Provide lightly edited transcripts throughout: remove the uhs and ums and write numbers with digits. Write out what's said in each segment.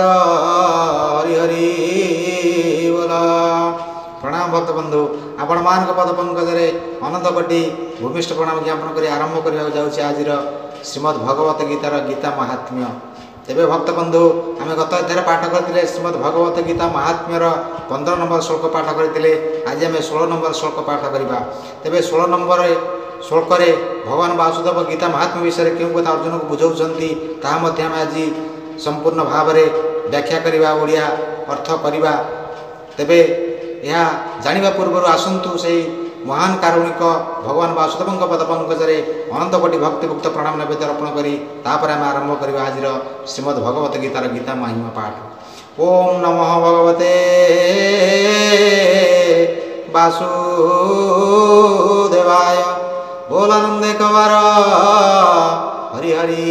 द्वार हरि हरि बोल। प्रणाम भक्त बंधु, आपण मान पद पंकज अनंत कोटि भूमिष्ठ प्रणाम ज्ञापन कर आरंभ करने जाऊँगी आज श्रीमद् भगवत गीतार गीता महात्म्य। तेबे भक्त बंधु, आम गत अध्याय पाठ करते श्रीमद् भगवत गीता महात्म्यर 15 नंबर श्लोक पाठ करते। आज आम 16 नंबर श्लोक पाठ करवा। तेबे 16 नंबर श्लोक भगवान वासुदेव गीता महात्म्य विषय क्यों कथा अर्जुन को बुझाऊँच ताम आज संपूर्ण भाव में व्याख्या करवा, ओडिया अर्थ करवा। तेबे यह जानिबा पूर्व आसतु से महान कारुणिक भगवान वासुदेव पद पंकज अनंत कोटि भक्तिभुक्त प्रणाम नैवेद्य अर्पण करी तापर आम आरंभ करवा आज श्रीमद् भगवत गीतार गीता महिमा पाठ। ओम नमः भगवते वासुदेवाय। बोल आनंदे कवर हरि हरि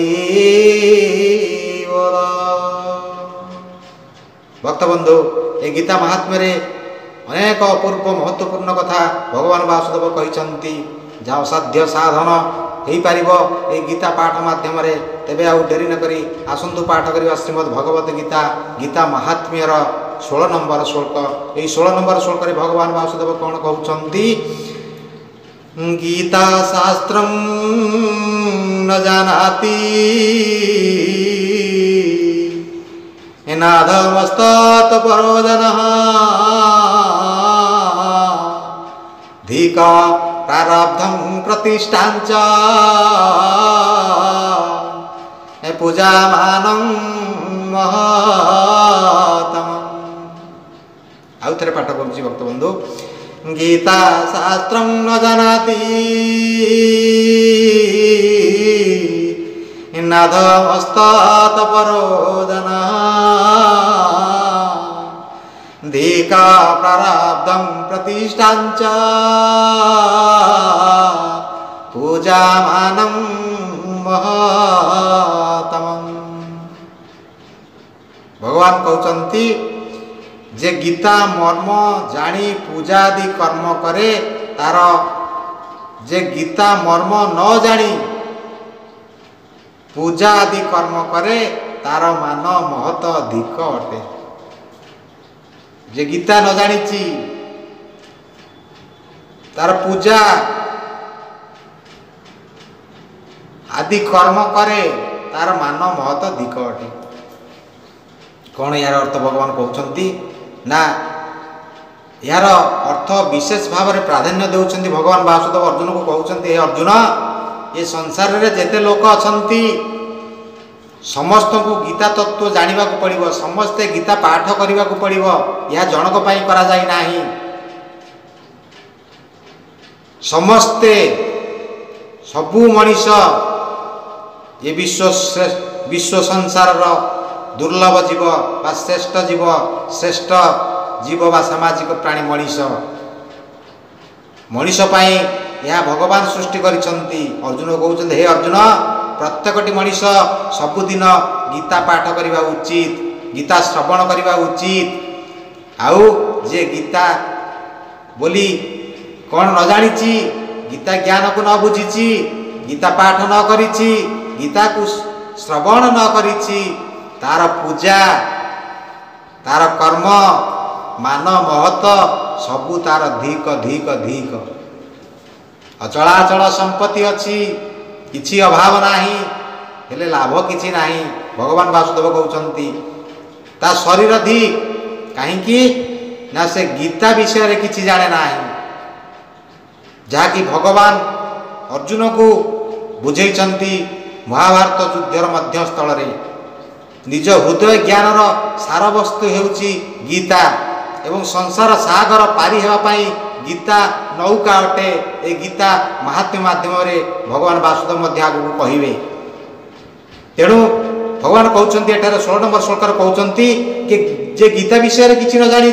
बोल। भक्त बंधु, ये गीता महात्म्य अनेक अपूर्व महत्वपूर्ण कथा भगवान वासुदेव कहते जहाँ असाध्य साधन हो पार ये गीता पाठ माध्यम। तेबे आउ डेरी नक आसतु पाठ करवा श्रीमद् भगवत गीता गीता महात्म्यर 16 नंबर श्लोक। यही 16 नंबर श्लोक भगवान वासुदेव कौन कहते, गीता शास्त्रम न जानाति नाधमस्तात परो जनः धिका प्रारब्धं प्रतिष्ठांच पूजामानं महतम। आउ थे पाठ करुच्ची भक्त बंधु, गीता शास्त्रं न जानाति नाधमस्तात परो जनः धिका प्रारब्धं प्रतिष्ठांच पूजामानं महतमम्। भगवान कहते जे गीता मर्म जानी पूजादि कर्म करे तार जे गीता मर्म न जानी पूजा आदि कर्म करे तार मान महत अधिक अटे। जे गीता न जानी तार पूजा आदि कर्म करे तार मान महत अधिक अटे। कौन यार अर्थ भगवान कहते ना, यार अर्थ विशेष भाव में प्राधान्य देउछन्ति भगवान वासुदेव अर्जुन को कहते, हे अर्जुन ये संसार रे जेते लोक अछंती समस्त को गीता तत्व जानिबा को पड़िबो, समस्ते गीता पाठ करिबा को पड़िबो। यह जनक पई करा जाय नाही, समस्ते सबु मनीष ये विश्व संसार रो दुर्लभ जीव बा श्रेष्ठ जीव बा सामाजिक प्राणी मनीष पाई यह भगवान सृष्टि करिसंती। अर्जुन कहते, हे अर्जुन प्रत्येकटी मनीष सबुदिन गीता पाठ करवा उचित, गीता श्रवण करवा उचित। आउ जे गीता बोली कौन न जानी, गीता ज्ञान को न बुझी, गीता पाठ न करी, गीता को श्रवण न करी, तार पूजा तार कर्म मान महत सबू तार धिक धिक धिक। अचलाचल संपत्ति अच्छी, किछि अभाव नाही, हेले लाभ किछि नाही। भगवान वासुदेव कहते ता शरीर धी कहीं ना से गीता विषय रे किछि जाने नाही, जहाँकि भगवान अर्जुन को बुझेइछन्ति महाभारत युद्धर मध्यस्थल रे। निज हृदय ज्ञानर सार वस्तु हेउछि गीता एवं संसार सागर पारी हेबा पई गीता नौका अटे। ए गीता महात्म्य माध्यम भगवान वासुदेव मध्य आगु कहिबे। तेणु भगवान कहते एठार 16 नंबर श्लोक कहते कि जे गीता विषय किसी न जानी,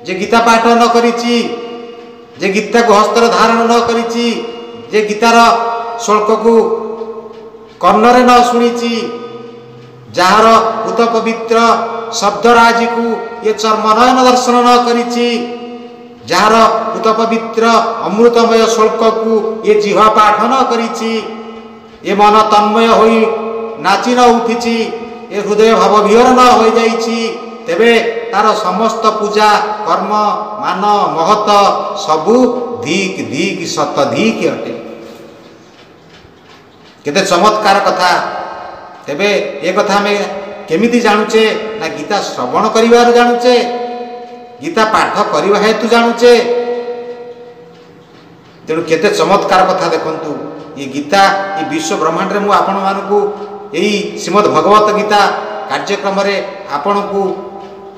जे गीता पाठ न करी, जे गीता को हस्तर धारण न करी, जे गीतार श्लोक को कर्णरे न शुणी, जार भूत पवित्र शब्दराजी को ये चर्म नयन दर्शन न करी, जार भूत पवित्र अमृतमय श्लोक को ये जिह्वा पाठ न करी, ये मन तन्मय होई नाची न उठी, ए हृदय भाव विहर न हो जाइछि तेबे तार समस्त पूजा कर्म मान महत सबु धिक धिक सत धिक अटे। केते चमत्कार कथा। तेबे ए कथा हमें केमिति जानुचे ना गीता श्रवण करिवार जानुचे, गीता पाठ करिवा हेतु जानुचे। तेणु केते चमत्कार कथा देखंतु। ये गीता ये विश्व ब्रह्मांड रे मु आपण मानकु एई श्रीमद् भगवत गीता कार्यक्रम रे आपण को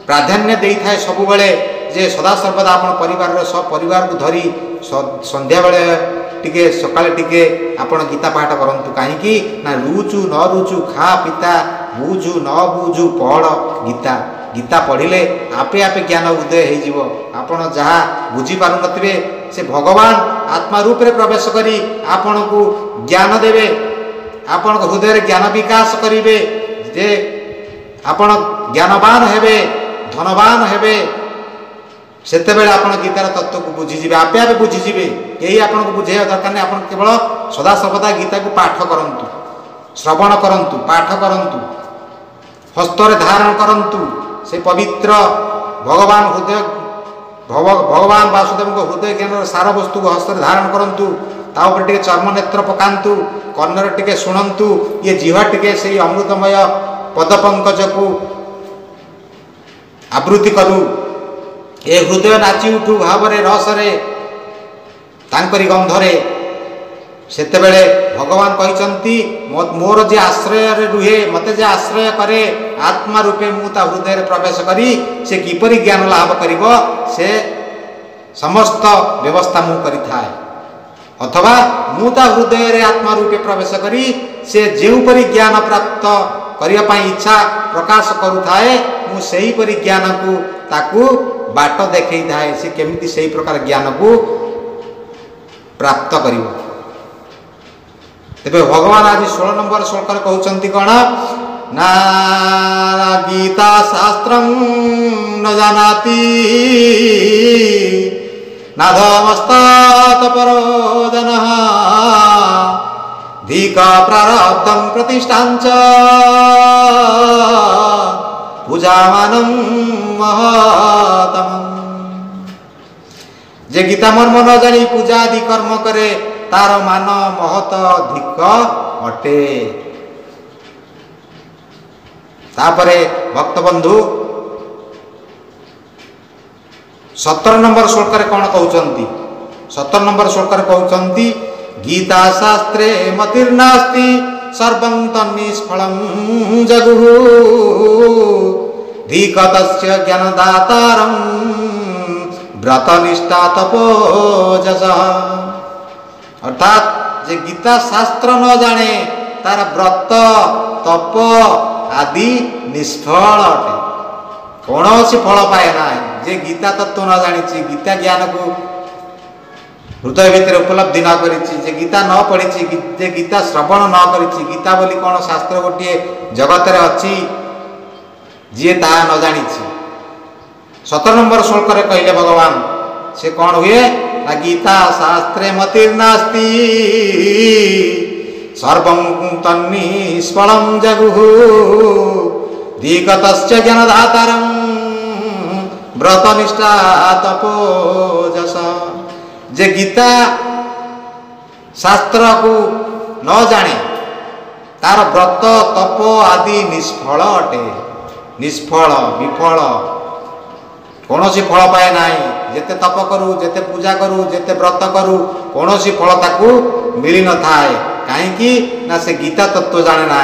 प्राधान्य देई थाए सब बेले जे सदा सर्वदा आपण परिवार रो सब परिवार को धरी संध्या बेले टिके सकाळे टिके आपण गीता पाठ करंतु। काहे कि ना रुचु न रुचु खा पिता बुझु न बुझु पढ़ गीता। गीता पढ़िले आपे आपे ज्ञान उदय हो जीवो। आपण जहा बुझी पारु नथिबे से भगवान आत्मा रूप रे प्रवेश करी आपण को ज्ञान देवे, आपण हृदय रे ज्ञान विकास करिवे। जे आपण ज्ञानवान हेबे धनवान हेबे सेते बेले आपण गीतार तत्व को बुझी जीवे, आपे आपे बुझी जीवे। यही आपण को बुझेया दरकार नै। आपण केवल सदा सर्वदा गीता को पाठ करंतु, श्रवण करंतु, पाठ करंतु, हस्तरे धारण करंतु। से पवित्र भगवान हृदय भगवान वासुदेव को हृदय ज्ञान सार वस्तु को हस्तरे धारण करंतु। ता ऊपर टिके चर्म नेत्र पकांतु, कर्णरे टिके सुनंतु। ये जीवा टिके से अमृतमय पदपंकज को आवृत्ति करू। ए हृदय नाची उठू भावरे रसरे तांकरी गंधरे। सेतेबेले भगवान कहिचंती मोर जे आश्रय रे रुहे, मते जे आश्रय करे आत्मा रूपे मु ता हृदय रे प्रवेश करी से किपरि ज्ञान लाभ करिवो से समस्त व्यवस्था मु करि थाए। अथवा मु ता हृदय रे आत्मा रूपे प्रवेश करी से जेउ परि ज्ञान प्राप्त करिया पई इच्छा प्रकाश करू थाए मु सेही परि ज्ञान को ताकू बाट देखई थाए। से केमिति सेही प्रकार ज्ञान को प्राप्त करिवो। तेबे भगवान आज 16 नंबर श्लोक रे कहउचंती कोन ना गीता शास्त्रं न जानाति नाधमस्तात परो जनः धीका प्रारब्धं प्रतिष्ठांच पूजामानं महतमं। जे गीता मर्म न जानी पूजा आदि कर्म करे तार मान महत अधिक अटे। तापरे भक्त बंधु 17 नंबर श्लोक रे कोन कहउचंती। 17 नंबर श्लोक रे कहउचंती गीता शास्त्रे मतिर्नास्ति सर्वं तन्निष्फलं जगुः धीकतस्य ज्ञानदातारं व्रतनिष्ठा तपोजसा। अर्थात जे गीता शास्त्र न जाने तार व्रत तप आदि निष्फल अटे, कौन सी फल पाए ना। जे गीता तत्व न जानी, गीता ज्ञान को हृदय भितर उपलब्धि न करिछि, जे गीता न पढ़िछि, जे गीता श्रवण न करिछि, गीता बोली कौन शास्त्र गोटे जगत रे अछि जे ता न जानिछि। 17 नंबर श्लोक रे कहले भगवान से कौन हुए ना गीता शास्त्रे मतिर्नास्ति सर्वं तन्निष्फलं जगुः धीकतस्य ज्ञानदातारं व्रतनिष्ठा तपोजसा। जे गीता शास्त्र को न जाने तार व्रत तप आदि निष्फल अटे। निष्फल विफल कौन सी फल पाए ना। जेते तप करू, जेते पूजा करू, जेते व्रत करू, कौन सी फल ताकू मिली न थाए। काहेकि ना से गीता तत्व जाने ना,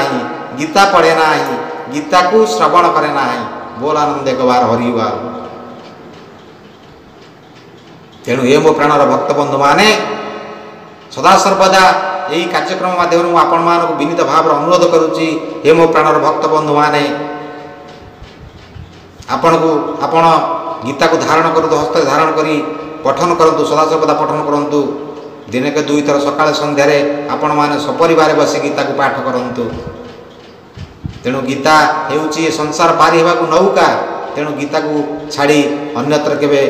गीता पढ़े ना, गीता को श्रवण करे ना। बोल आनंद एक बार हरिवार। तेणु ये मो प्राणर भक्त बंधु माने सदा सर्वदा यही कार्यक्रम माध्यम आपण मान विनीत भाव अनुरोध करुच्ची। हे मो प्राणर भक्त बंधु माने आपण को आपण गीता को धारण करतु, हस्त धारण करी पठन करतु, सदा सर्वदा पठन करतु। दिने के 2 थर सकाळ संध्या रे आपण माने सपरिवार बसी गीता को पाठ करतु। तेणु गीता हेउची संसार पारी हेबा को नौका। तेणु गीता को छाड़ी अन्यत्र केबे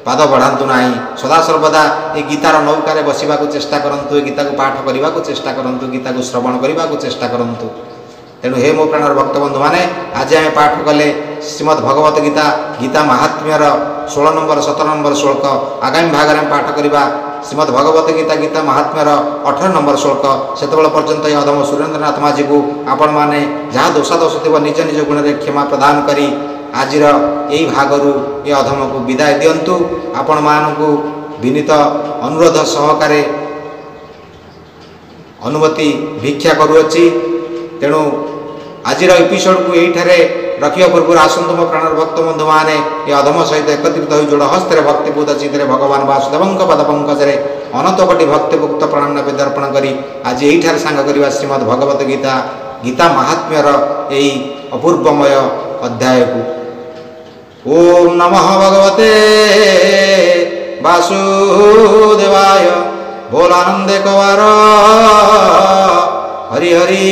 पाद बढ़ातु ना। सदा सर्वदा ये गीतार नौकार बसवा को चेष्टा करंतु, गीता को पाठ करने को चेष्टा करंतु, गीता को श्रवण करने को चेष्टा करंतु। तेणु हे मो प्राणर भक्त बंधु मैंने आज आम पाठ कले श्रीमद् भगवत गीता गीता महात्म्यर 16 नंबर 17 नंबर श्लोक आगामी भाग में पाठ करवा श्रीमद् भगवत गीता गीता महात्म्यर 18 नंबर श्लोक से पर्यंत ये अधम सुरेन्द्रनाथ माझी को आपण मैंने जहाँ दोषादोष थी निज निज गुण में क्षमा प्रदान करी आज यही भागरू ये अधम को विदाय दिंतु आपण मानू विनीत अनुरोध सहकारे अनुमति भिक्षा करुअछि। तेणु आज एपिसोड को यही रखिया पूर्व आसतु मो प्राणर भक्त बंधु मैंने ये अधम सहित एकत्रित हो जोड़ हस्ते भक्तिपूत चित्रे भगवान वासुदेव पद पंकज अनंत कोटि भक्तिभुक्त प्राण दर्पण करी आज यही सांग करवा श्रीमद् भगवत गीता गीता महात्म्यर यही अपूर्वमय अध्याय को। ओम नमः भगवते वासुदेवाय बोल आनंदे कवार हरि हरि